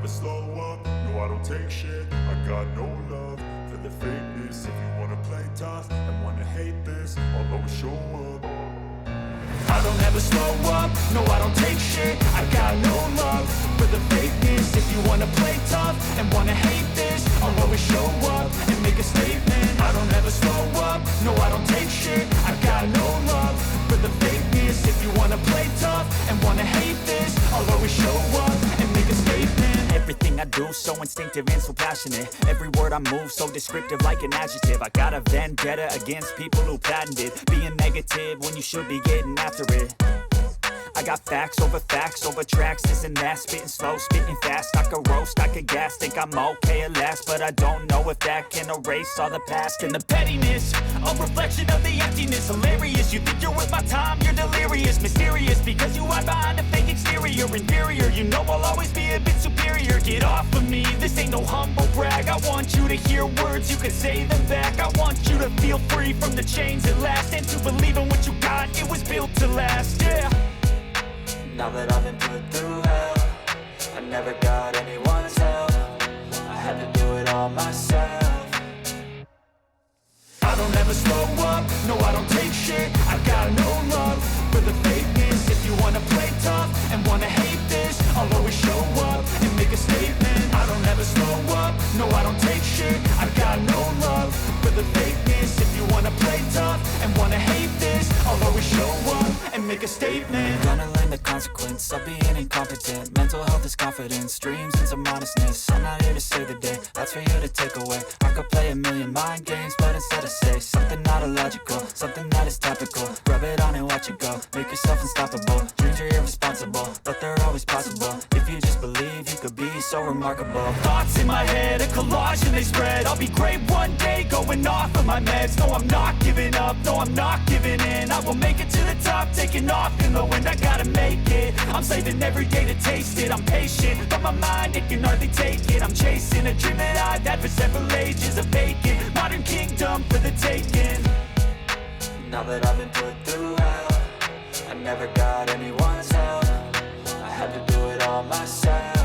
slow up, no I don't take shit. I got no love for the fakeness. If you wanna play tough and wanna hate this, I'll always show up. I don't ever slow up, no I don't take shit. I got no love for the fakeness. If you wanna play tough and wanna hate this, I'll always show up and make a statement. I don't ever slow up, no I don't take shit. I got no love for the fakeness. If you wanna play tough and wanna hate this, I'll always show up and make a statement. Everything I do so instinctive and so passionate. Every word I move so descriptive like an adjective. I got a vendetta against people who patented being negative when you should be getting after it. I got facts over tracks, this and that. Spitting slow, spitting fast. I could roast, I could gas. Think I'm okay at last, but I don't know if that can erase all the past. And the pettiness, a reflection of the emptiness. Hilarious, you think you're worth my time, you're delirious. Mysterious, because you hide behind a fake exterior. Inferior, you know I'll always be a bit superior. Get off of me, this ain't no humble brag. I want you to hear words, you can say them back. I want you to feel free from the chains at last, and to believe in what you got, it was built to last, yeah. Now that I've been put through hell, I never got anyone's help. I had to do it all myself. I don't ever slow up, no I don't take shit. I got no love for the fakeness. If you wanna play tough and wanna hate this, I'll always show up and make a statement. I don't ever slow up, no I don't take shit. I got no love for the fakeness. If you wanna play tough and wanna hate this, I'll always show up and make a statement. Gonna learn the consequence of being incompetent. Mental health is confidence, dreams and some honestness. I'm not here to save the day, that's for you to take away. I could play a million mind games, but instead I say something not illogical, something that is topical. Rub it on and watch it go, make yourself unstoppable. Dreams are irresponsible, but they're always possible. If you just believe, you could be so remarkable. Thoughts in my head, a collage and they spread. I'll be great one day, going off of my meds. No, I'm not giving up, no, I'm not giving in. I will make it to the top, taking off in the wind. I gotta make it, I'm saving every day to taste it. I'm patient, but my mind, it can hardly take it. I'm chasing a dream that I've had for several ages. A vacant, modern kingdom for the taking. Now that I've been put through hell, I never got anyone's help. I had to do it all myself.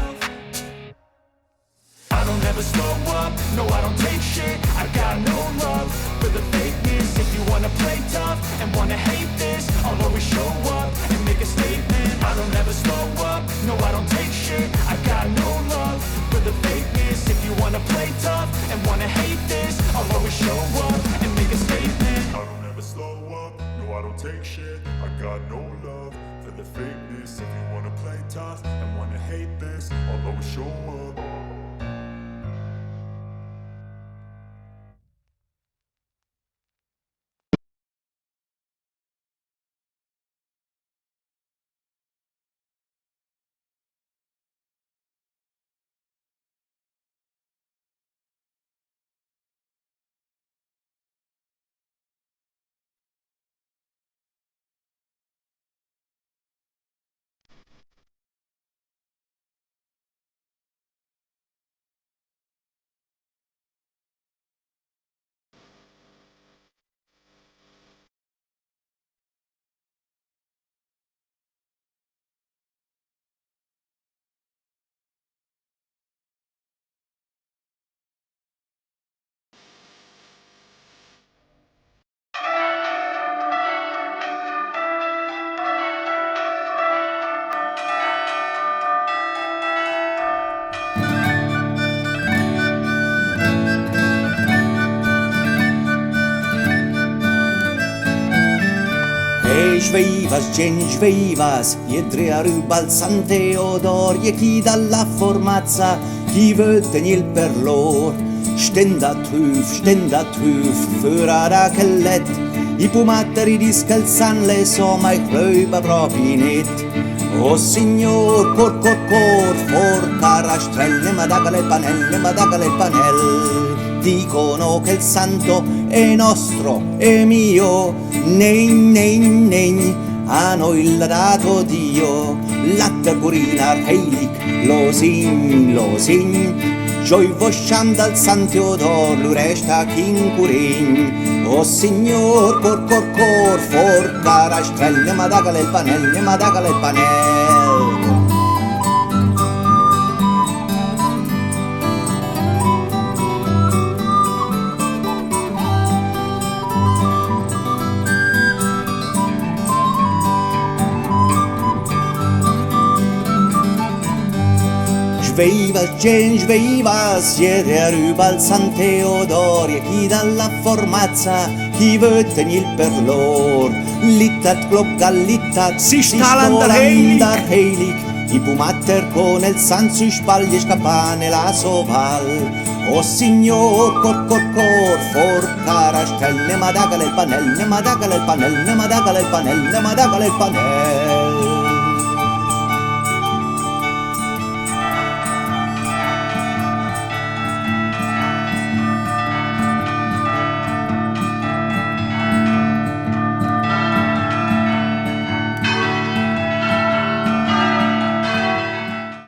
I don't ever slow up, no I don't take shit. I got no love for the fakeness. If you wanna play tough and wanna hate this, I'll always show up and make a statement. I don't ever slow up, no I don't take shit. I got no love for the fakeness. If you wanna play tough and wanna hate this, I'll always show up and make a statement. I don't ever slow up, no I don't take shit. I got no love for the fakeness. If you wanna play tough and wanna hate this, I'll always show up. Sveivas, jedrea ribalzante odorie, chi dalla formazza, chi vuol tenir per lor. Stendat huf, förara kellet, i pumatteri discalzan so mai klöba propri net. O signor, cor, for carastrelle, madagale panel. Dicono che il santo è nostro, è mio, nein, a noi l'ha dato Dio. Latte purinar heilig, lo sin, Joi vosciam dal San Teodor, lui resta chincurin. O signor, cor, for carastrelle, madagale panel. sveiva, siete a ruba al San Teodoro, chi dalla formazza, chi vötten per lor. Littat clocca, littat, si stalandar heilig, i pumatter con il san sui spalli scappane la soval. O signor, cor, forcara stelle, madagale il panel, ne madagale il panel, ne madagale il panel, ne madagale il panel.